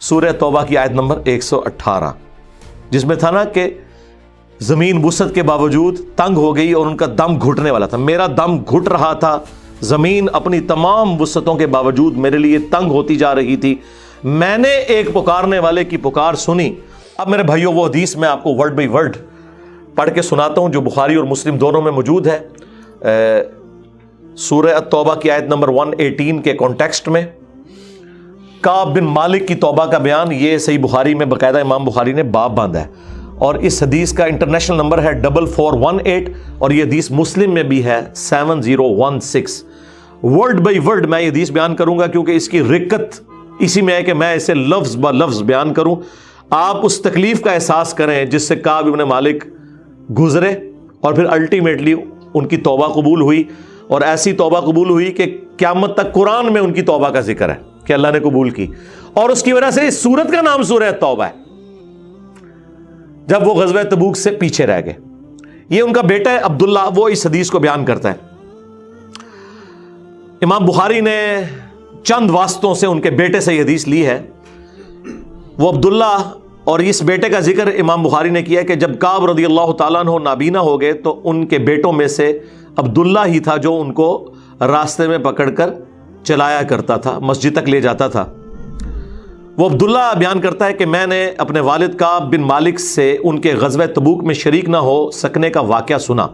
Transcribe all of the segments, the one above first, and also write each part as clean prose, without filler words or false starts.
سورہ توبہ کی آیت نمبر 118، جس میں تھا نا کہ زمین وسعت کے باوجود تنگ ہو گئی اور ان کا دم گھٹنے والا تھا. میرا دم گھٹ رہا تھا، زمین اپنی تمام وسعتوں کے باوجود میرے لیے تنگ ہوتی جا رہی تھی. میں نے ایک پکارنے والے کی پکار سنی. اب میرے بھائیوں وہ حدیث میں آپ کو ورڈ بائی ورڈ پڑھ کے سناتا ہوں جو بخاری اور مسلم دونوں میں موجود ہے. سورہ التوبہ کی آیت نمبر 118 کے کانٹیکسٹ میں کعب بن مالک کی توبہ کا بیان، یہ صحیح بخاری میں باقاعدہ امام بخاری نے باب باندھا ہے، اور اس حدیث کا انٹرنیشنل نمبر ہے 4418، اور یہ حدیث مسلم میں بھی ہے 7016. ورڈ بائی ورڈ میں یہ حدیث بیان کروں گا کیونکہ اس کی رکت اسی میں ہے کہ میں اسے لفظ با لفظ بیان کروں. آپ اس تکلیف کا احساس کریں جس سے کعب بن مالک گزرے اور پھر الٹیمیٹلی ان کی توبہ قبول ہوئی، اور ایسی توبہ قبول ہوئی کہ قیامت تک قرآن میں ان کی توبہ کا ذکر ہے کہ اللہ نے قبول کی، اور اس کی وجہ سے اس سورت کا نام سورہ توبہ ہے. جب وہ غزوہ تبوک سے پیچھے رہ گئے، یہ ان کا بیٹا ہے عبداللہ، وہ اس حدیث کو بیان کرتا ہے. امام بخاری نے چند واسطوں سے ان کے بیٹے سے یہ حدیث لی ہے. وہ عبداللہ اور اس بیٹے کا ذکر امام بخاری نے کیا کہ جب کعب رضی اللہ تعالیٰ عنہ نابینا ہو گئے تو ان کے بیٹوں میں سے عبداللہ ہی تھا جو ان کو راستے میں پکڑ کر چلایا کرتا تھا، مسجد تک لے جاتا تھا. وہ عبداللہ بیان کرتا ہے کہ میں نے اپنے والد کعب بن مالک سے ان کے غزوہ تبوک میں شریک نہ ہو سکنے کا واقعہ سنا،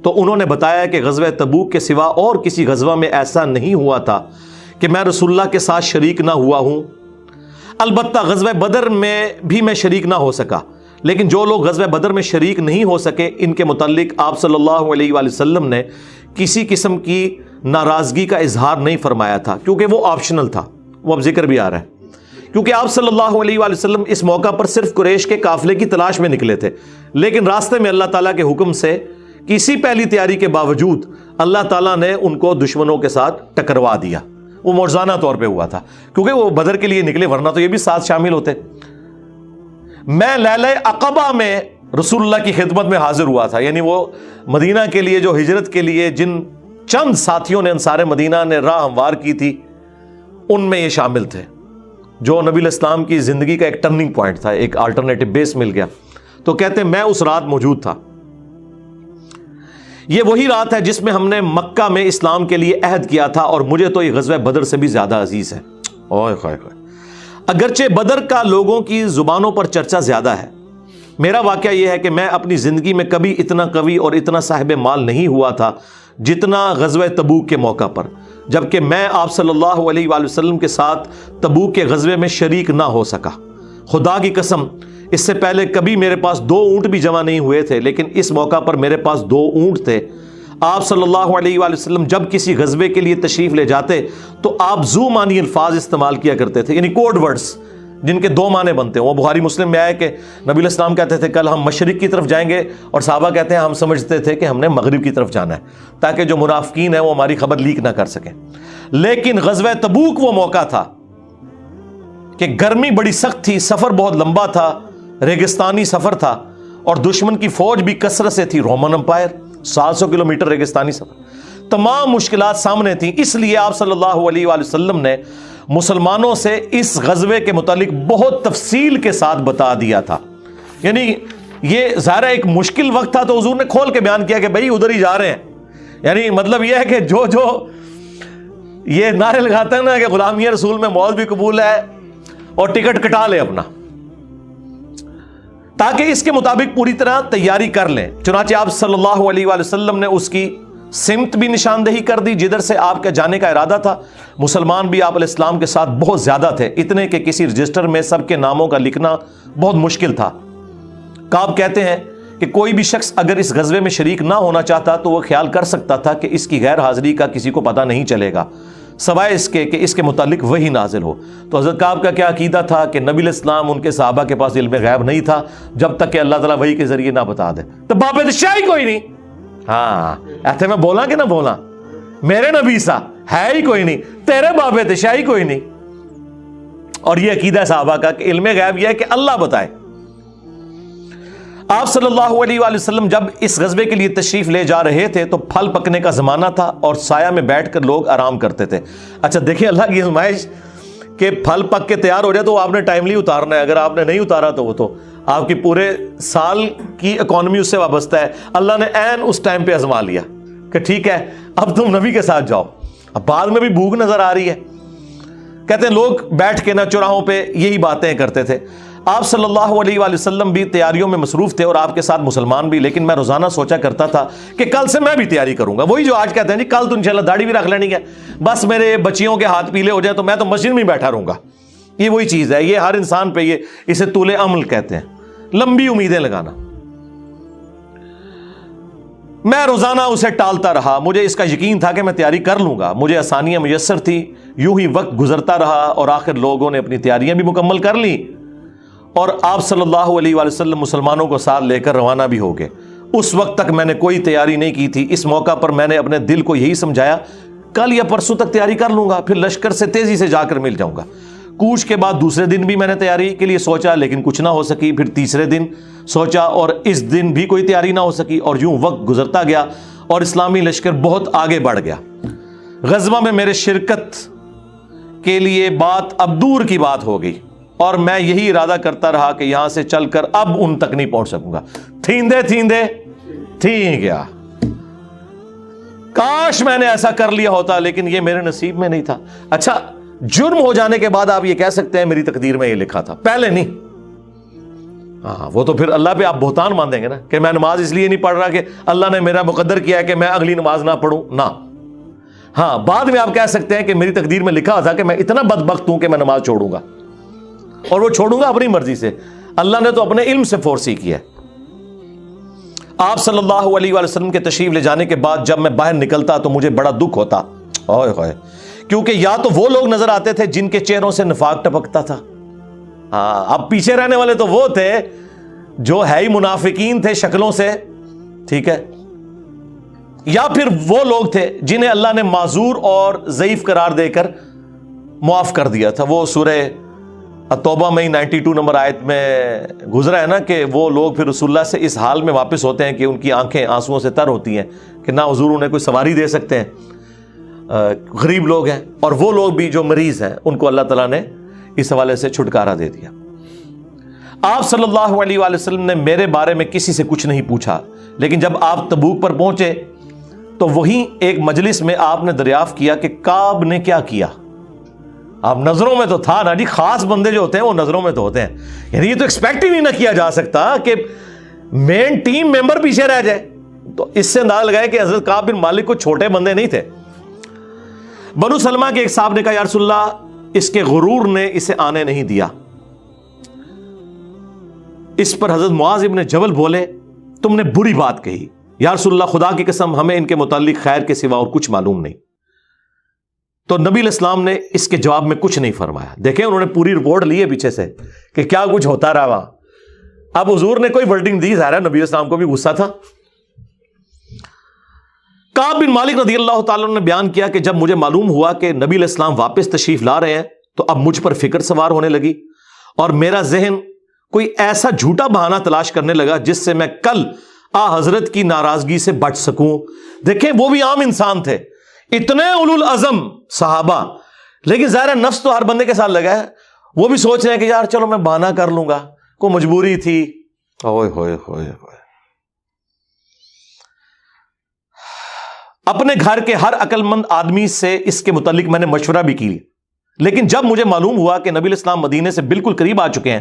تو انہوں نے بتایا کہ غزوہ تبوک کے سوا اور کسی غزوہ میں ایسا نہیں ہوا تھا کہ میں رسول اللہ کے ساتھ شریک نہ ہوا ہوں. البتہ غزوہ بدر میں بھی میں شریک نہ ہو سکا، لیکن جو لوگ غزوہ بدر میں شریک نہیں ہو سکے ان کے متعلق آپ صلی اللہ علیہ وآلہ وسلم نے کسی قسم کی ناراضگی کا اظہار نہیں فرمایا تھا، کیونکہ وہ آپشنل تھا. وہ اب ذکر بھی آ رہا ہے کیونکہ آپ صلی اللہ علیہ وآلہ وسلم اس موقع پر صرف قریش کے قافلے کی تلاش میں نکلے تھے، لیکن راستے میں اللہ تعالیٰ کے حکم سے کسی پہلی تیاری کے باوجود اللہ تعالیٰ نے ان کو دشمنوں کے ساتھ ٹکروا دیا. وہ موزانہ طور پہ ہوا تھا کیونکہ وہ بدر کے لیے نکلے، ورنہ تو یہ بھی ساتھ شامل ہوتے. میں لیلہ عقبہ میں رسول اللہ کی خدمت میں حاضر ہوا تھا، یعنی وہ مدینہ کے لیے جو ہجرت کے لیے جن چند ساتھیوں نے انصار مدینہ نے راہ ہموار کی تھی ان میں یہ شامل تھے، جو نبی الاسلام کی زندگی کا ایک ٹرننگ پوائنٹ تھا، ایک الٹرنیٹو بیس مل گیا. تو کہتے ہیں میں اس رات موجود تھا. یہ وہی رات ہے جس میں ہم نے مکہ میں اسلام کے لیے عہد کیا تھا، اور مجھے تو یہ غزوہ بدر سے بھی زیادہ عزیز ہے. اوئے خائے خائے. اگرچہ بدر کا لوگوں کی زبانوں پر چرچا زیادہ ہے، میرا واقعہ یہ ہے کہ میں اپنی زندگی میں کبھی اتنا قوی اور اتنا صاحب مال نہیں ہوا تھا جتنا غزوہ تبوک کے موقع پر، جبکہ میں آپ صلی اللہ علیہ وآلہ وسلم کے ساتھ تبوک کے غزوے میں شریک نہ ہو سکا. خدا کی قسم اس سے پہلے کبھی میرے پاس 2 اونٹ بھی جمع نہیں ہوئے تھے، لیکن اس موقع پر میرے پاس 2 اونٹ تھے. آپ صلی اللہ علیہ وآلہ وسلم جب کسی غزوے کے لیے تشریف لے جاتے تو آپ ذو معنی الفاظ استعمال کیا کرتے تھے، یعنی کوڈ ورڈز جن کے 2 معنی بنتے ہیں. وہ بخاری مسلم میں آیا کہ نبی الاسلام کہتے تھے کل ہم مشرق کی طرف جائیں گے، اور صحابہ کہتے ہیں ہم سمجھتے تھے کہ ہم نے مغرب کی طرف جانا ہے تاکہ جو منافقین ہیں وہ ہماری خبر لیک نہ کر سکیں. لیکن غزوہ تبوک وہ موقع تھا کہ گرمی بڑی سخت تھی، سفر بہت لمبا تھا، ریگستانی سفر تھا، اور دشمن کی فوج بھی کثرت سے تھی. رومن امپائر 700 کلومیٹر ریگستانی سفر، تمام مشکلات سامنے تھیں. اس لیے آپ صلی اللہ علیہ وآلہ وسلم نے مسلمانوں سے اس غزوے کے متعلق بہت تفصیل کے ساتھ بتا دیا تھا. یعنی یہ ظاہر ایک مشکل وقت تھا تو حضور نے کھول کے بیان کیا کہ بھائی ادھر ہی جا رہے ہیں. یعنی مطلب یہ ہے کہ جو یہ نعرے لگاتا ہے نا کہ غلامی رسول میں موت بھی قبول ہے اور ٹکٹ کٹا لے اپنا، تاکہ اس کے مطابق پوری طرح تیاری کر لیں. چنانچہ آپ صلی اللہ علیہ وآلہ وسلم نے اس کی سمت بھی نشاندہی کر دی جدھر سے آپ کے جانے کا ارادہ تھا. مسلمان بھی آپ علیہ السلام کے ساتھ بہت زیادہ تھے، اتنے کہ کسی رجسٹر میں سب کے ناموں کا لکھنا بہت مشکل تھا. کعب کہتے ہیں کہ کوئی بھی شخص اگر اس غزوے میں شریک نہ ہونا چاہتا تو وہ خیال کر سکتا تھا کہ اس کی غیر حاضری کا کسی کو پتہ نہیں چلے گا سوائے اس کے کہ اس کے متعلق وہی نازل ہو. تو حضرت کعب کا کیا عقیدہ تھا کہ نبی علیہ السلام ان کے صحابہ کے پاس علم غیب نہیں تھا جب تک کہ اللہ تعالیٰ وحی کے ذریعے نہ بتا دے. تو باب شاہی کوئی نہیں، ہاں ایسے میں بولا کہ نہ بولا، میرے نبی سا ہے ہی کوئی نہیں، تیرے باب شاہی کوئی نہیں. اور یہ عقیدہ صحابہ کا کہ علم غیب یہ ہے کہ اللہ بتائے. آپ صلی اللہ علیہ وآلہ وسلم جب اس غزوے کے لیے تشریف لے جا رہے تھے تو پھل پکنے کا زمانہ تھا اور سایہ میں بیٹھ کر لوگ آرام کرتے تھے. اچھا دیکھیں اللہ کی آزمائش کہ پھل پک کے تیار ہو جائے تو آپ نے ٹائملی اتارنا ہے. اگر آپ نے نہیں اتارا تو وہ تو آپ کی پورے سال کی اکانومی اس سے وابستہ ہے. اللہ نے عین اس ٹائم پہ آزما لیا کہ ٹھیک ہے اب تم نبی کے ساتھ جاؤ. اب بعد میں بھی بھوک نظر آ رہی ہے. کہتے ہیں لوگ بیٹھ کے نہ چوراہوں پہ یہی باتیں کرتے تھے. آپ صلی اللہ علیہ وآلہ وسلم بھی تیاریوں میں مصروف تھے اور آپ کے ساتھ مسلمان بھی. لیکن میں روزانہ سوچا کرتا تھا کہ کل سے میں بھی تیاری کروں گا. وہی جو آج کہتے ہیں جی کل تو انشاءاللہ داڑھی بھی رکھ لینی ہے, بس میرے بچیوں کے ہاتھ پیلے ہو جائیں تو میں تو مسجد میں ہی بیٹھا رہوں گا. یہ وہی چیز ہے, یہ ہر انسان پہ اسے طول عمل کہتے ہیں, لمبی امیدیں لگانا. میں روزانہ اسے ٹالتا رہا. مجھے اس کا یقین تھا کہ میں تیاری کر لوں گا, مجھے آسانیاں میسر تھی. یوں ہی وقت گزرتا رہا اور آخر لوگوں نے اپنی تیاریاں بھی مکمل کر لی اور آپ صلی اللہ علیہ وآلہ وسلم مسلمانوں کو ساتھ لے کر روانہ بھی ہو گئے. اس وقت تک میں نے کوئی تیاری نہیں کی تھی. اس موقع پر میں نے اپنے دل کو یہی سمجھایا کل یا پرسوں تک تیاری کر لوں گا, پھر لشکر سے تیزی سے جا کر مل جاؤں گا. کوچ کے بعد دوسرے دن بھی میں نے تیاری کے لیے سوچا لیکن کچھ نہ ہو سکی. پھر تیسرے دن سوچا اور اس دن بھی کوئی تیاری نہ ہو سکی. اور یوں وقت گزرتا گیا اور اسلامی لشکر بہت آگے بڑھ گیا. غزوہ میں میرے شرکت کے لیے بات اب دور کی بات ہو گئی اور میں یہی ارادہ کرتا رہا کہ یہاں سے چل کر اب ان تک نہیں پہنچ سکوں گا. تھیندے تھیندے تھی گیا. کاش میں نے ایسا کر لیا ہوتا لیکن یہ میرے نصیب میں نہیں تھا. اچھا, جرم ہو جانے کے بعد آپ یہ کہہ سکتے ہیں میری تقدیر میں یہ لکھا تھا, پہلے نہیں. ہاں وہ تو پھر اللہ پہ آپ بہتان مان دیں گے نا کہ میں نماز اس لیے نہیں پڑھ رہا کہ اللہ نے میرا مقدر کیا ہے کہ میں اگلی نماز نہ پڑھوں نہ. ہاں بعد میں آپ کہہ سکتے ہیں کہ میری تقدیر میں لکھا تھا کہ میں اتنا بدبخت ہوں کہ میں نماز چھوڑوں گا, اور وہ چھوڑوں گا اپنی مرضی سے. اللہ نے تو اپنے علم سے فورسی کیا ہے. آپ صلی اللہ علیہ وآلہ وسلم کے تشریف لے جانے کے بعد جب میں باہر نکلتا تو مجھے بڑا دکھ ہوتا, کیونکہ یا تو وہ لوگ نظر آتے تھے جن کے چہروں سے نفاق ٹپکتا تھا. ہاں اب پیچھے رہنے والے تو وہ تھے جو ہے ہی منافقین تھے شکلوں سے, ٹھیک ہے, یا پھر وہ لوگ تھے جنہیں اللہ نے معذور اور ضعیف قرار دے کر معاف کر دیا تھا. وہ سورہ توبہ میں 92 نمبر آیت میں گزرا ہے نا کہ وہ لوگ پھر رسول اللہ سے اس حال میں واپس ہوتے ہیں کہ ان کی آنکھیں آنسوؤں سے تر ہوتی ہیں کہ نہ حضور انہیں کوئی سواری دے سکتے ہیں, غریب لوگ ہیں. اور وہ لوگ بھی جو مریض ہیں ان کو اللہ تعالیٰ نے اس حوالے سے چھٹکارا دے دیا. آپ صلی اللہ علیہ وآلہ وسلم نے میرے بارے میں کسی سے کچھ نہیں پوچھا, لیکن جب آپ تبوک پر پہنچے تو وہیں ایک مجلس میں آپ نے دریافت کیا کہ کعب نے کیا کیا. آپ نظروں میں تو تھا نا جی, خاص بندے جو ہوتے ہیں وہ نظروں میں تو ہوتے ہیں. یعنی یہ تو ایکسپیکٹ ہی نہیں نہ کیا جا سکتا کہ مین ٹیم ممبر پیچھے رہ جائے. تو اس سے اندازہ لگائے کہ حضرت کعب بن مالک کو چھوٹے بندے نہیں تھے. بنو سلمہ کے ایک صاحب نے کہا یا رسول اللہ اس کے غرور نے اسے آنے نہیں دیا. اس پر حضرت معاذ ابن جبل بولے تم نے بری بات کہی. یا رسول اللہ خدا کی قسم ہمیں ان کے متعلق خیر کے سوا اور کچھ معلوم نہیں. تو نبی علیہ السلام نے اس کے جواب میں کچھ نہیں فرمایا. دیکھیں انہوں نے پوری رپورٹ لی ہے پیچھے سے کہ کیا کچھ ہوتا رہا وہاں. اب حضور نے کوئی ورڈنگ دی, ظاہر ہے نبی علیہ السلام کو بھی غصہ تھا. کعب بن مالک رضی اللہ تعالیٰ عنہ نے بیان کیا کہ جب مجھے معلوم ہوا کہ نبی علیہ السلام واپس تشریف لا رہے ہیں تو اب مجھ پر فکر سوار ہونے لگی اور میرا ذہن کوئی ایسا جھوٹا بہانہ تلاش کرنے لگا جس سے میں کل حضرت کی ناراضگی سے بچ سکوں. دیکھیں وہ بھی عام انسان تھے, اتنے اولو العزم صحابہ, لیکن ظاہر نفس تو ہر بندے کے ساتھ لگا ہے. وہ بھی سوچ رہے ہیں کہ یار چلو میں بہانہ کر لوں گا, کوئی مجبوری تھی. اوئے ہوئے ہوئے ہوئے. اپنے گھر کے ہر عقل مند آدمی سے اس کے متعلق میں نے مشورہ بھی کی, لیکن جب مجھے معلوم ہوا کہ نبی علیہ السلام مدینے سے بالکل قریب آ چکے ہیں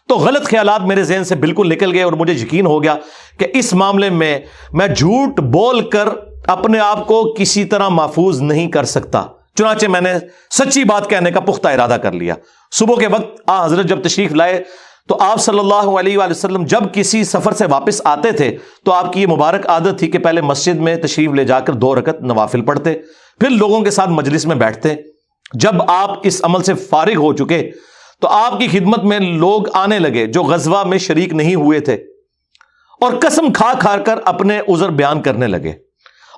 تو غلط خیالات میرے ذہن سے بالکل نکل گئے اور مجھے یقین ہو گیا کہ اس معاملے میں جھوٹ بول کر اپنے آپ کو کسی طرح محفوظ نہیں کر سکتا. چنانچہ میں نے سچی بات کہنے کا پختہ ارادہ کر لیا. صبح کے وقت حضرت جب تشریف لائے تو آپ صلی اللہ علیہ وآلہ وسلم جب کسی سفر سے واپس آتے تھے تو آپ کی یہ مبارک عادت تھی کہ پہلے مسجد میں تشریف لے جا کر 2 رکعت نوافل پڑھتے, پھر لوگوں کے ساتھ مجلس میں بیٹھتے. جب آپ اس عمل سے فارغ ہو چکے تو آپ کی خدمت میں لوگ آنے لگے جو غزوہ میں شریک نہیں ہوئے تھے اور قسم کھا کھا کر اپنے عذر بیان کرنے لگے,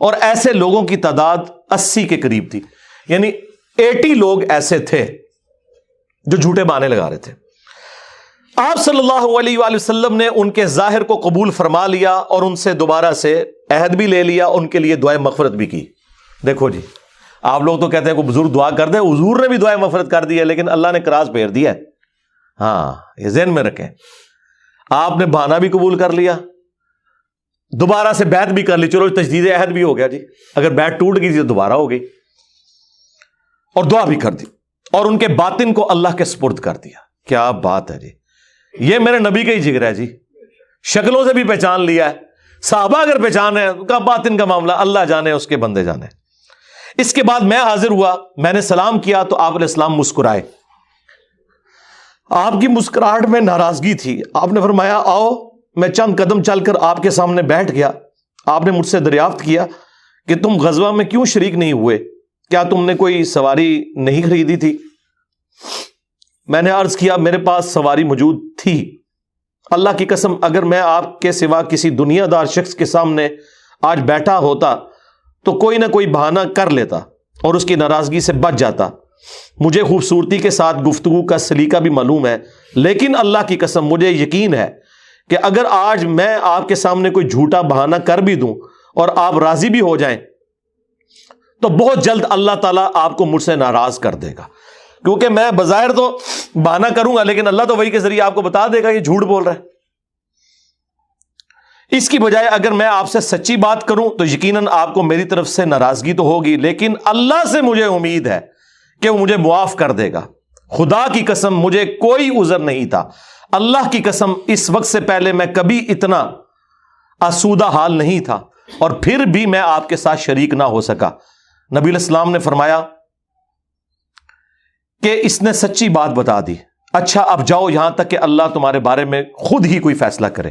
اور ایسے لوگوں کی تعداد 80 کے قریب تھی. یعنی 80 لوگ ایسے تھے جو جھوٹے بہانے لگا رہے تھے. آپ صلی اللہ علیہ وآلہ وسلم نے ان کے ظاہر کو قبول فرما لیا اور ان سے دوبارہ سے عہد بھی لے لیا, ان کے لیے دعائے مغفرت بھی کی. دیکھو جی آپ لوگ تو کہتے ہیں کوئی بزرگ دعا کر دے، حضور نے بھی دعائیں مغفرت کر دی ہے لیکن اللہ نے کراس پھیر دیا ہے. ہاں یہ ذہن میں رکھیں. آپ نے بہانہ بھی قبول کر لیا، دوبارہ سے بیعت بھی کر لی، چلو تجدید عہد بھی ہو گیا جی، اگر بیعت ٹوٹ گئی تو دوبارہ ہو گئی، اور دعا بھی کر دی اور ان کے باطن کو اللہ کے سپرد کر دیا. کیا بات ہے جی، یہ میرے نبی کا ہی جگر ہے جی. شکلوں سے بھی پہچان لیا ہے، صحابہ اگر پہچان ہے کا باطن کا معاملہ اللہ جانے، اس کے بندے جانے. اس کے بعد میں حاضر ہوا، میں نے سلام کیا تو آپ علیہ السلام مسکرائے. آپ کی مسکراہٹ میں ناراضگی تھی. آپ نے فرمایا آؤ. میں چند قدم چل کر آپ کے سامنے بیٹھ گیا. آپ نے مجھ سے دریافت کیا کہ تم غزوہ میں کیوں شریک نہیں ہوئے، کیا تم نے کوئی سواری نہیں خریدی تھی؟ میں نے عرض کیا میرے پاس سواری موجود تھی، اللہ کی قسم اگر میں آپ کے سوا کسی دنیا دار شخص کے سامنے آج بیٹھا ہوتا تو کوئی نہ کوئی بہانہ کر لیتا اور اس کی ناراضگی سے بچ جاتا. مجھے خوبصورتی کے ساتھ گفتگو کا سلیقہ بھی معلوم ہے، لیکن اللہ کی قسم مجھے یقین ہے کہ اگر آج میں آپ کے سامنے کوئی جھوٹا بہانہ کر بھی دوں اور آپ راضی بھی ہو جائیں تو بہت جلد اللہ تعالیٰ آپ کو مجھ سے ناراض کر دے گا، کیونکہ میں بظاہر تو بہانہ کروں گا لیکن اللہ تو وہی کے ذریعے آپ کو بتا دے گا یہ جھوٹ بول رہا ہے. اس کی بجائے اگر میں آپ سے سچی بات کروں تو یقیناً آپ کو میری طرف سے ناراضگی تو ہوگی، لیکن اللہ سے مجھے امید ہے کہ وہ مجھے معاف کر دے گا. خدا کی قسم مجھے کوئی عذر نہیں تھا. اللہ کی قسم اس وقت سے پہلے میں کبھی اتنا آسودہ حال نہیں تھا اور پھر بھی میں آپ کے ساتھ شریک نہ ہو سکا. نبی علیہ السلام نے فرمایا کہ اس نے سچی بات بتا دی، اچھا اب جاؤ یہاں تک کہ اللہ تمہارے بارے میں خود ہی کوئی فیصلہ کرے.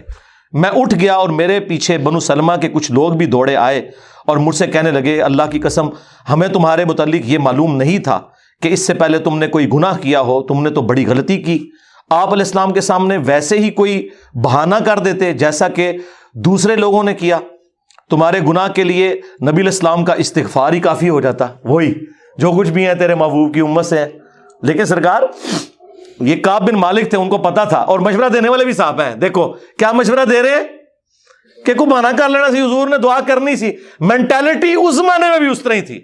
میں اٹھ گیا اور میرے پیچھے بنو سلمہ کے کچھ لوگ بھی دوڑے آئے اور مجھ سے کہنے لگے اللہ کی قسم ہمیں تمہارے متعلق یہ معلوم نہیں تھا کہ اس سے پہلے تم نے کوئی گناہ کیا ہو، تم نے تو بڑی غلطی کی. آپ علیہ السلام کے سامنے ویسے ہی کوئی بہانہ کر دیتے جیسا کہ دوسرے لوگوں نے کیا، تمہارے گناہ کے لیے نبی علیہ السلام کا استغفار ہی کافی ہو جاتا، وہی جو کچھ بھی ہیں تیرے محبوب کی امت سے ہیں. لیکن سرکار یہ کعب بن مالک تھے، ان کو پتا تھا، اور مشورہ دینے والے بھی صاحب ہیں. دیکھو کیا مشورہ دے رہے ہیں کہ کو بہانہ کر لینا سی، حضور نے دعا کرنی سی. مینٹالٹی اس زمانے میں بھی اس طرح ہی تھی.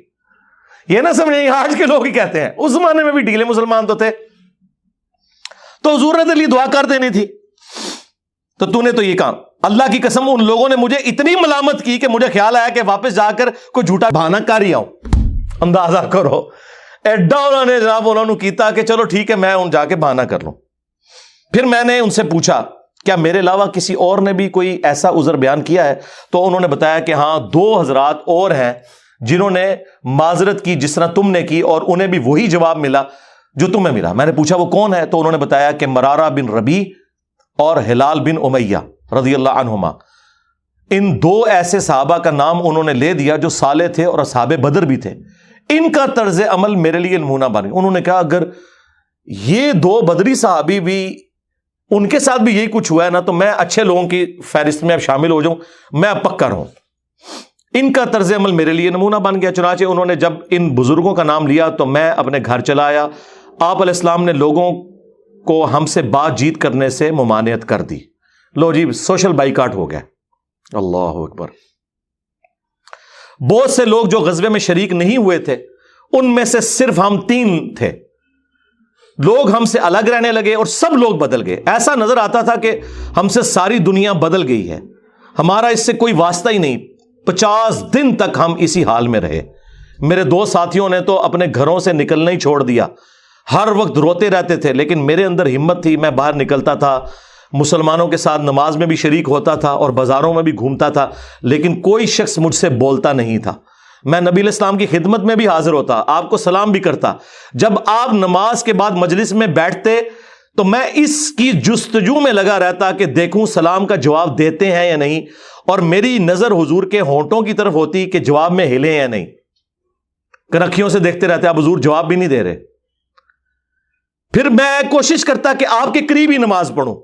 یہ نہ سمجھیں آج کے لوگ ہی کہتے ہیں، اس زمانے میں بھی ڈھیلے مسلمان تو تھے، تو حضور نے تیرے لیے دعا کر دینی تھی، تو نے تو یہ کام. اللہ کی قسم ان لوگوں نے مجھے اتنی ملامت کی کہ مجھے خیال آیا کہ واپس جا کر کوئی جھوٹا بہانہ کر ہی آؤں. اندازہ کرو ایڈا انہوں نے جناب انہوں نے کیتا کہ چلو ٹھیک ہے میں جا کے بہانہ کر لوں. پھر میں نے ان سے پوچھا کیا میرے علاوہ کسی اور نے بھی کوئی ایسا عذر بیان کیا ہے؟ تو انہوں نے بتایا کہ ہاں 2 حضرات اور ہیں جنہوں نے معذرت کی جس طرح تم نے کی، اور انہیں بھی وہی جواب ملا جو تمہیں ملا. میں نے پوچھا وہ کون ہے؟ تو انہوں نے بتایا کہ مرارہ بن ربیع اور ہلال بن امیہ رضی اللہ عنہما. ان 2 ایسے صحابہ کا نام انہوں نے لے دیا جو صالح تھے اور اصحاب بدر بھی تھے. ان کا طرز عمل میرے لیے نمونہ بن گیا. انہوں نے کہا اگر یہ 2 بدری صحابی بھی ان کے ساتھ بھی یہی کچھ ہوا ہے نا تو میں اچھے لوگوں کی فہرست میں اب شامل ہو جاؤں، میں اب پکا رہوں. ان کا طرز عمل میرے لیے نمونہ بن گیا. چنانچہ انہوں نے جب ان بزرگوں کا نام لیا تو میں اپنے گھر چلا آیا. آپ علیہ السلام نے لوگوں کو ہم سے بات چیت کرنے سے ممانعت کر دی. لو جی سوشل بائیکاٹ ہو گیا. اللہ اکبر. بہت سے لوگ جو غزوے میں شریک نہیں ہوئے تھے ان میں سے صرف ہم 3 تھے. لوگ ہم سے الگ رہنے لگے اور سب لوگ بدل گئے. ایسا نظر آتا تھا کہ ہم سے ساری دنیا بدل گئی ہے، ہمارا اس سے کوئی واسطہ ہی نہیں. 50 دن تک ہم اسی حال میں رہے. میرے 2 ساتھیوں نے تو اپنے گھروں سے نکلنا ہی چھوڑ دیا، ہر وقت روتے رہتے تھے، لیکن میرے اندر ہمت تھی. میں باہر نکلتا تھا، مسلمانوں کے ساتھ نماز میں بھی شریک ہوتا تھا اور بازاروں میں بھی گھومتا تھا، لیکن کوئی شخص مجھ سے بولتا نہیں تھا. میں نبی علیہ السلام کی خدمت میں بھی حاضر ہوتا، آپ کو سلام بھی کرتا. جب آپ نماز کے بعد مجلس میں بیٹھتے تو میں اس کی جستجو میں لگا رہتا کہ دیکھوں سلام کا جواب دیتے ہیں یا نہیں، اور میری نظر حضور کے ہونٹوں کی طرف ہوتی کہ جواب میں ہلے یا نہیں. کنکھیوں سے دیکھتے رہتے آپ حضور جواب بھی نہیں دے رہے. پھر میں کوشش کرتا کہ آپ کے قریب ہی نماز پڑھوں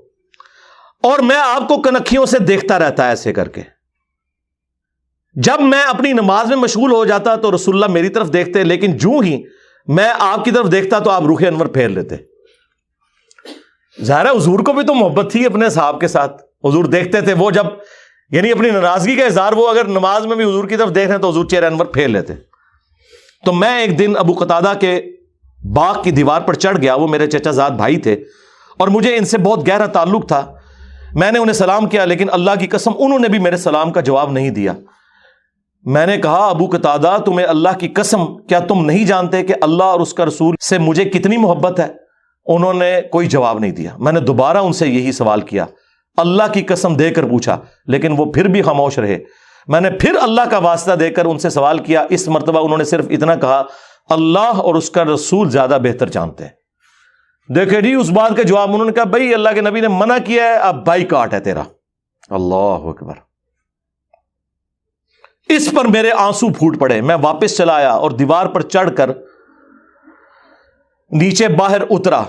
اور میں آپ کو کنکھیوں سے دیکھتا رہتا ایسے کر کے. جب میں اپنی نماز میں مشغول ہو جاتا تو رسول اللہ میری طرف دیکھتے، لیکن جو ہی میں آپ کی طرف دیکھتا تو آپ رخ انور پھیر لیتے. ظاہر ہے حضور کو بھی تو محبت تھی اپنے صحاب کے ساتھ. حضور دیکھتے تھے، وہ جب یعنی اپنی ناراضگی کا اظہار وہ اگر نماز میں بھی حضور کی طرف دیکھ رہے ہیں تو حضور چہرہ انور پھیر لیتے. تو میں ایک دن ابو قتادہ کے باغ کی دیوار پر چڑھ گیا، وہ میرے چچا زاد بھائی تھے اور مجھے ان سے بہت گہرا تعلق تھا. میں نے انہیں سلام کیا، لیکن اللہ کی قسم انہوں نے بھی میرے سلام کا جواب نہیں دیا. میں نے کہا ابو قتادہ تمہیں اللہ کی قسم کیا تم نہیں جانتے کہ اللہ اور اس کا رسول سے مجھے کتنی محبت ہے؟ انہوں نے کوئی جواب نہیں دیا. میں نے دوبارہ ان سے یہی سوال کیا، اللہ کی قسم دے کر پوچھا، لیکن وہ پھر بھی خاموش رہے. میں نے پھر اللہ کا واسطہ دے کر ان سے سوال کیا. اس مرتبہ انہوں نے صرف اتنا کہا، اللہ اور اس کا رسول زیادہ بہتر جانتے ہیں. دیکھیں جی اس بات کا جواب انہوں نے کہا بھائی اللہ کے نبی نے منع کیا ہے، اب بائی کاٹ ہے تیرا. اللہ اکبر. اس پر میرے آنسو پھوٹ پڑے. میں واپس چلا آیا اور دیوار پر چڑھ کر نیچے باہر اترا.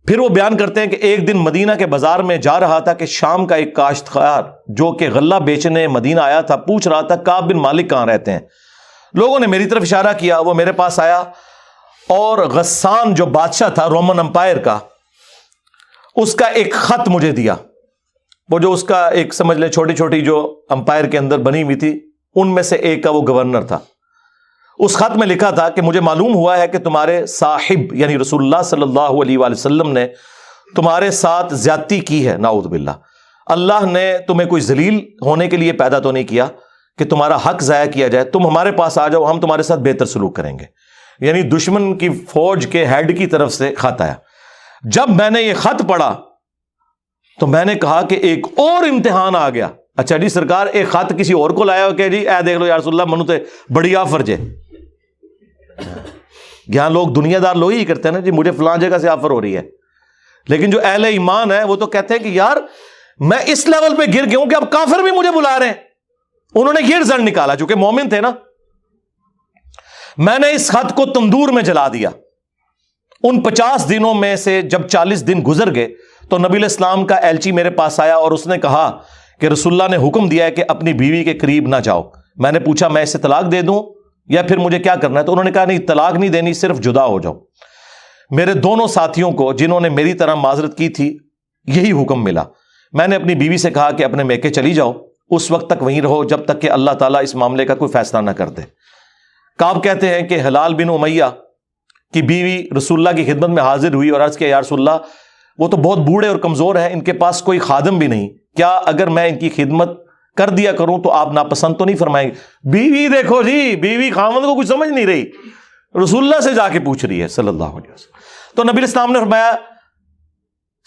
پھر وہ بیان کرتے ہیں کہ ایک دن مدینہ کے بازار میں جا رہا تھا کہ شام کا ایک کاشتکار جو کہ غلہ بیچنے مدینہ آیا تھا پوچھ رہا تھا کعب بن مالک کہاں رہتے ہیں. لوگوں نے میری طرف اشارہ کیا، وہ میرے پاس آیا اور غسان جو بادشاہ تھا رومن امپائر کا، اس کا ایک خط مجھے دیا. وہ جو اس کا ایک سمجھ لے چھوٹی چھوٹی جو امپائر کے اندر بنی ہوئی تھی ان میں سے ایک کا وہ گورنر تھا. اس خط میں لکھا تھا کہ مجھے معلوم ہوا ہے کہ تمہارے صاحب یعنی رسول اللہ صلی اللہ علیہ وآلہ وسلم نے تمہارے ساتھ زیادتی کی ہے، نعوذ باللہ. اللہ نے تمہیں کوئی ذلیل ہونے کے لیے پیدا تو نہیں کیا کہ تمہارا حق ضائع کیا جائے. تم ہمارے پاس آ جاؤ، ہم تمہارے ساتھ بہتر سلوک کریں گے. یعنی دشمن کی فوج کے ہیڈ کی طرف سے خط آیا. جب میں نے یہ خط پڑھا تو میں نے کہا کہ ایک اور امتحان آ گیا. اچھا جی سرکار ایک خط کسی اور کو لایا ہو کہ جی اے دیکھ لو یا رسول اللہ منو تے بڑی آفر جے. یہاں لوگ دنیا دار لوگ ہی کرتے ہیں نا جی مجھے فلاں جگہ سے آفر ہو رہی ہے، لیکن جو اہل ایمان ہے وہ تو کہتے ہیں کہ یار میں اس لیول پہ گر گیا ہوں کہ اب کافر بھی مجھے بلا رہے ہیں. انہوں نے یہ رزلٹ نکالا چونکہ مومن تھے نا. میں نے اس خط کو تندور میں جلا دیا. ان 50 دنوں میں سے جب 40 دن گزر گئے تو نبی علیہ السلام کا ایلچی میرے پاس آیا اور اس نے کہا کہ رسول اللہ نے حکم دیا ہے کہ اپنی بیوی کے قریب نہ جاؤ. میں نے پوچھا میں اسے طلاق دے دوں یا پھر مجھے کیا کرنا ہے؟ تو انہوں نے کہا نہیں طلاق نہیں دینی، صرف جدا ہو جاؤ. میرے دونوں ساتھیوں کو جنہوں نے میری طرح معذرت کی تھی یہی حکم ملا. میں نے اپنی بیوی سے کہا کہ اپنے میکے چلی جاؤ، اس وقت تک وہیں رہو جب تک کہ اللہ تعالیٰ اس معاملے کا کوئی فیصلہ نہ کر دے. کعب کہتے ہیں کہ ہلال بن امیہ کی بیوی رسول اللہ کی خدمت میں حاضر ہوئی اور عرض کیا یا رسول اللہ وہ تو بہت بوڑھے اور کمزور ہیں، ان کے پاس کوئی خادم بھی نہیں، کیا اگر میں ان کی خدمت کر دیا کروں تو آپ ناپسند تو نہیں فرمائیں گے؟ بیوی دیکھو جی بیوی خاوند کو کچھ سمجھ نہیں رہی، رسول اللہ سے جا کے پوچھ رہی ہے صلی اللہ علیہ وسلم. تو نبی اسلام نے فرمایا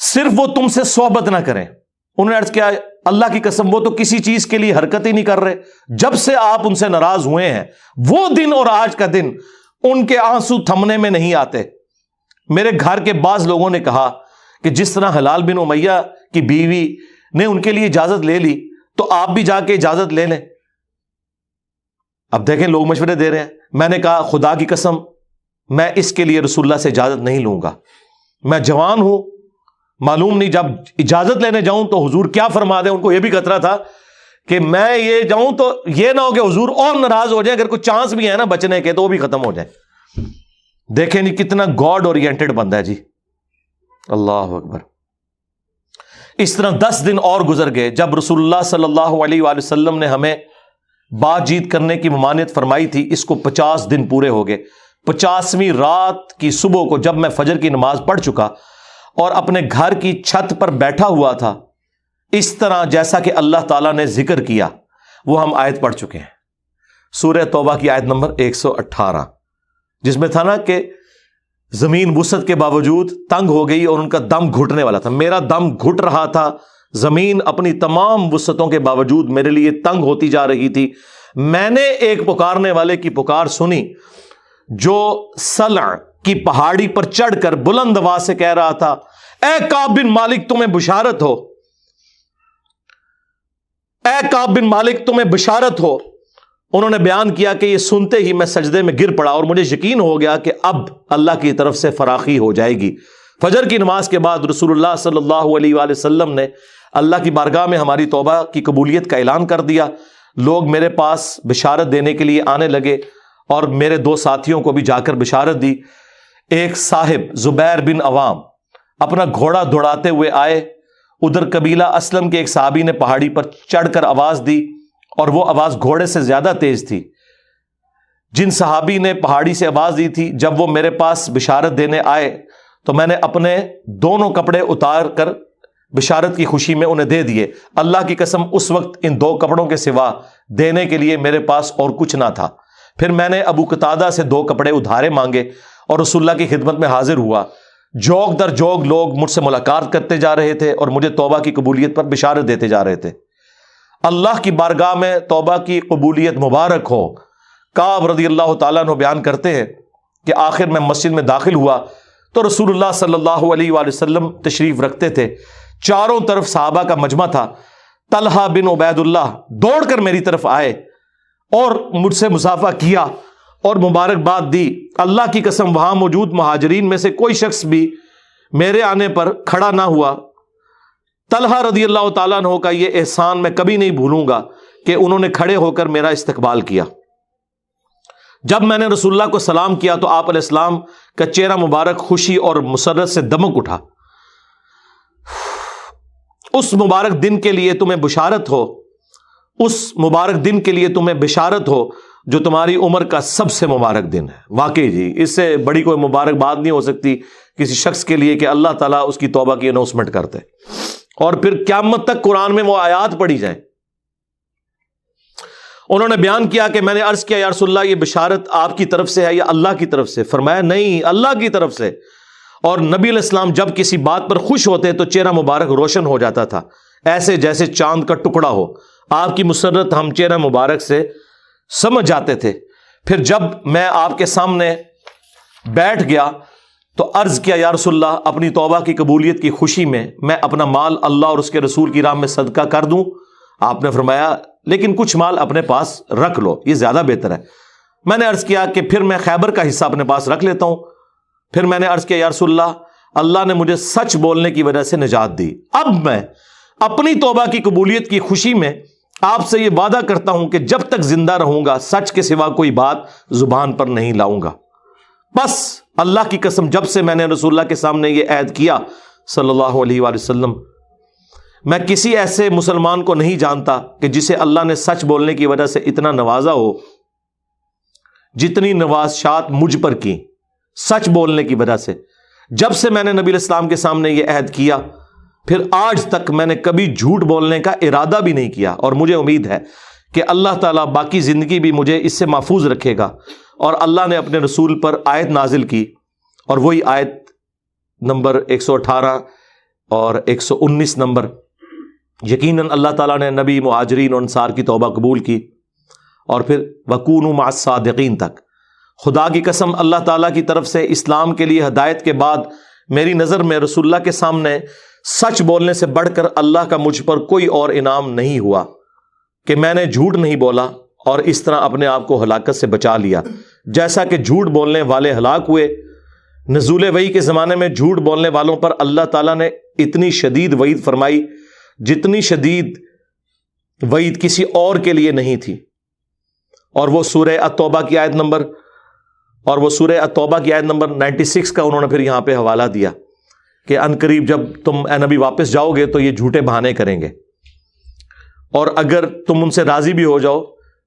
صرف وہ تم سے صحبت نہ کریں. انہوں نے عرض کیا اللہ کی قسم وہ تو کسی چیز کے لیے حرکت ہی نہیں کر رہے. جب سے آپ ان سے ناراض ہوئے ہیں وہ دن اور آج کا دن ان کے آنسو تھمنے میں نہیں آتے. میرے گھر کے بعض لوگوں نے کہا کہ جس طرح ہلال بن امیہ کی بیوی نے ان کے لیے اجازت لے لی تو آپ بھی جا کے اجازت لے لیں. اب دیکھیں لوگ مشورے دے رہے ہیں. میں نے کہا خدا کی قسم میں اس کے لیے رسول اللہ سے اجازت نہیں لوں گا. میں جوان ہوں، معلوم نہیں جب اجازت لینے جاؤں تو حضور کیا فرما دیں. ان کو یہ بھی خطرہ تھا کہ میں یہ جاؤں تو یہ نہ ہو کہ حضور اور ناراض ہو جائیں، اگر کوئی چانس بھی ہے نا بچنے کے تو وہ بھی ختم ہو جائیں. دیکھیں نہیں کتنا گاڈ اورینٹڈ بندہ ہے جی. اللہ اکبر. اس طرح 10 دن اور گزر گئے. جب رسول اللہ صلی اللہ علیہ وآلہ وسلم نے ہمیں بات چیت کرنے کی ممانعت فرمائی تھی اس کو 50 دن پورے ہو گئے. 50ویں رات کی صبح کو جب میں فجر کی نماز پڑھ چکا اور اپنے گھر کی چھت پر بیٹھا ہوا تھا، اس طرح جیسا کہ اللہ تعالیٰ نے ذکر کیا وہ ہم آیت پڑھ چکے ہیں، سورہ توبہ کی آیت نمبر 118، جس میں تھا نا کہ زمین وسعت کے باوجود تنگ ہو گئی اور ان کا دم گھٹنے والا تھا. میرا دم گھٹ رہا تھا، زمین اپنی تمام وسعتوں کے باوجود میرے لیے تنگ ہوتی جا رہی تھی. میں نے ایک پکارنے والے کی پکار سنی جو سلع کی پہاڑی پر چڑھ کر بلند آواز سے کہہ رہا تھا اے کعب بن مالک تمہیں بشارت ہو، اے کعب بن مالک تمہیں بشارت ہو. انہوں نے بیان کیا کہ یہ سنتے ہی میں سجدے میں گر پڑا اور مجھے یقین ہو گیا کہ اب اللہ کی طرف سے فراخی ہو جائے گی. فجر کی نماز کے بعد رسول اللہ صلی اللہ علیہ وآلہ وسلم نے اللہ کی بارگاہ میں ہماری توبہ کی قبولیت کا اعلان کر دیا. لوگ میرے پاس بشارت دینے کے لیے آنے لگے اور میرے 2 ساتھیوں کو بھی جا کر بشارت دی. ایک صاحب زبیر بن عوام اپنا گھوڑا دوڑاتے ہوئے آئے. ادھر قبیلہ اسلم کے ایک صحابی نے پہاڑی پر چڑھ کر آواز دی اور وہ آواز گھوڑے سے زیادہ تیز تھی. جن صحابی نے پہاڑی سے آواز دی تھی، جب وہ میرے پاس بشارت دینے آئے تو میں نے اپنے دونوں کپڑے اتار کر بشارت کی خوشی میں انہیں دے دیے۔ اللہ کی قسم اس وقت ان 2 کپڑوں کے سوا دینے کے لیے میرے پاس اور کچھ نہ تھا۔ پھر میں نے ابو قتادہ سے 2 کپڑے ادھارے مانگے اور رسول اللہ کی خدمت میں حاضر ہوا۔ جوگ در جوگ لوگ مجھ سے ملاقات کرتے جا رہے تھے اور مجھے توبہ کی قبولیت پر بشارت دیتے جا رہے تھے۔ اللہ کی بارگاہ میں توبہ کی قبولیت مبارک ہو۔ کعب رضی اللہ تعالیٰ عنہ بیان کرتے ہیں کہ آخر میں مسجد میں داخل ہوا تو رسول اللہ صلی اللہ علیہ وآلہ وسلم تشریف رکھتے تھے۔ چاروں طرف صحابہ کا مجمع تھا۔ طلحہ بن عبید اللہ دوڑ کر میری طرف آئے اور مجھ سے مصافحہ کیا اور مبارکباد دی۔ اللہ کی قسم وہاں موجود مہاجرین میں سے کوئی شخص بھی میرے آنے پر کھڑا نہ ہوا۔ طلحہ رضی اللہ تعالیٰ عنہ کا یہ احسان میں کبھی نہیں بھولوں گا کہ انہوں نے کھڑے ہو کر میرا استقبال کیا۔ جب میں نے رسول اللہ کو سلام کیا تو آپ علیہ السلام کا چہرہ مبارک خوشی اور مسرت سے دمک اٹھا۔ اس مبارک دن کے لیے تمہیں بشارت ہو، اس مبارک دن کے لیے تمہیں بشارت ہو جو تمہاری عمر کا سب سے مبارک دن ہے۔ واقعی جی، اس سے بڑی کوئی مبارک بات نہیں ہو سکتی کسی شخص کے لیے کہ اللہ تعالیٰ اس کی توبہ کی اناؤنسمنٹ کرتے اور پھر قیامت تک قرآن میں وہ آیات پڑھی جائیں۔ انہوں نے بیان کیا کہ میں نے عرض کیا یا رسول اللہ یہ بشارت آپ کی طرف سے ہے یا اللہ کی طرف سے؟ فرمایا نہیں، اللہ کی طرف سے۔ اور نبی علیہ السلام جب کسی بات پر خوش ہوتے تو چہرہ مبارک روشن ہو جاتا تھا، ایسے جیسے چاند کا ٹکڑا ہو۔ آپ کی مسرت ہم چہرہ مبارک سے سمجھ جاتے تھے۔ پھر جب میں آپ کے سامنے بیٹھ گیا تو عرض کیا یا رسول اللہ اپنی توبہ کی قبولیت کی خوشی میں میں اپنا مال اللہ اور اس کے رسول کی راہ میں صدقہ کر دوں؟ آپ نے فرمایا لیکن کچھ مال اپنے پاس رکھ لو، یہ زیادہ بہتر ہے۔ میں نے عرض کیا کہ پھر میں خیبر کا حصہ اپنے پاس رکھ لیتا ہوں۔ پھر میں نے عرض کیا یا رسول اللہ اللہ نے مجھے سچ بولنے کی وجہ سے نجات دی، اب میں اپنی توبہ کی قبولیت کی خوشی میں آپ سے یہ وعدہ کرتا ہوں کہ جب تک زندہ رہوں گا سچ کے سوا کوئی بات زبان پر نہیں لاؤں گا۔ بس اللہ کی قسم جب سے میں نے رسول اللہ کے سامنے یہ عہد کیا صلی اللہ علیہ وآلہ وسلم، میں کسی ایسے مسلمان کو نہیں جانتا کہ جسے اللہ نے سچ بولنے کی وجہ سے اتنا نوازا ہو جتنی نوازشات مجھ پر کی سچ بولنے کی وجہ سے۔ جب سے میں نے نبی علیہ السلام کے سامنے یہ عہد کیا پھر آج تک میں نے کبھی جھوٹ بولنے کا ارادہ بھی نہیں کیا، اور مجھے امید ہے کہ اللہ تعالیٰ باقی زندگی بھی مجھے اس سے محفوظ رکھے گا۔ اور اللہ نے اپنے رسول پر آیت نازل کی، اور وہی آیت نمبر 118 اور 119 نمبر، یقیناً اللہ تعالیٰ نے نبی، مہاجرین اور انصار کی توبہ قبول کی، اور پھر وَكُونُوا مَعَ الصَّادِقِينَ تک۔ خدا کی قسم اللہ تعالیٰ کی طرف سے اسلام کے لیے ہدایت کے بعد میری نظر میں رسول اللہ کے سامنے سچ بولنے سے بڑھ کر اللہ کا مجھ پر کوئی اور انعام نہیں ہوا کہ میں نے جھوٹ نہیں بولا اور اس طرح اپنے آپ کو ہلاکت سے بچا لیا۔ جیسا کہ جھوٹ بولنے والے ہلاک ہوئے، نزول وحی کے زمانے میں جھوٹ بولنے والوں پر اللہ تعالیٰ نے اتنی شدید وعید فرمائی جتنی شدید وعید کسی اور کے لیے نہیں تھی۔ اور وہ سورہ التوبہ کی آیت نمبر 96 کا انہوں نے پھر یہاں پہ حوالہ دیا کہ ان قریب جب تم اے نبی واپس جاؤ گے تو یہ جھوٹے بہانے کریں گے، اور اگر تم ان سے راضی بھی ہو جاؤ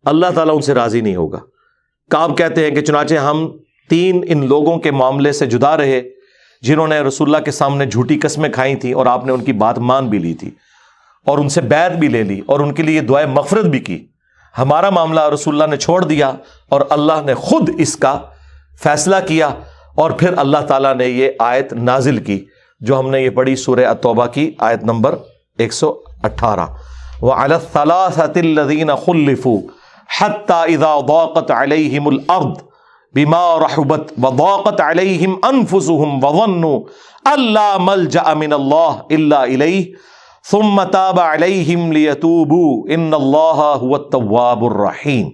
اللہ تعالیٰ ان سے راضی نہیں ہوگا۔ کعب کہتے ہیں کہ چنانچہ ہم 3 ان لوگوں کے معاملے سے جدا رہے جنہوں نے رسول اللہ کے سامنے جھوٹی قسمیں کھائی تھیں اور آپ نے ان کی بات مان بھی لی تھی اور ان سے بیعت بھی لے لی اور ان کے لیے دعائے مغفرت بھی کی۔ ہمارا معاملہ رسول اللہ نے چھوڑ دیا اور اللہ نے خود اس کا فیصلہ کیا، اور پھر اللہ تعالیٰ نے یہ آیت نازل کی جو ہم نے یہ پڑھی سورہ التوبہ کی آیت نمبر 118، وَعَلَى الثَّلَاثَةِ الَّذِينَ خُلِّفُوا حَتَّى إِذَا ضَاقَتْ عَلَيْهِمُ الْأَرْضُ بِمَا رَحُبَتْ وَضَاقَتْ عَلَيْهِمْ أَنفُسُهُمْ وَظَنُّوا أَن لَّا مَلْجَأَ مِنَ اللَّهِ إِلَّا إِلَيْهِ ثُمَّ تَابَ عَلَيْهِمْ لِيَتُوبُوا إِنَّ اللَّهَ هُوَ التَّوَّابُ الرَّحِيمُ۔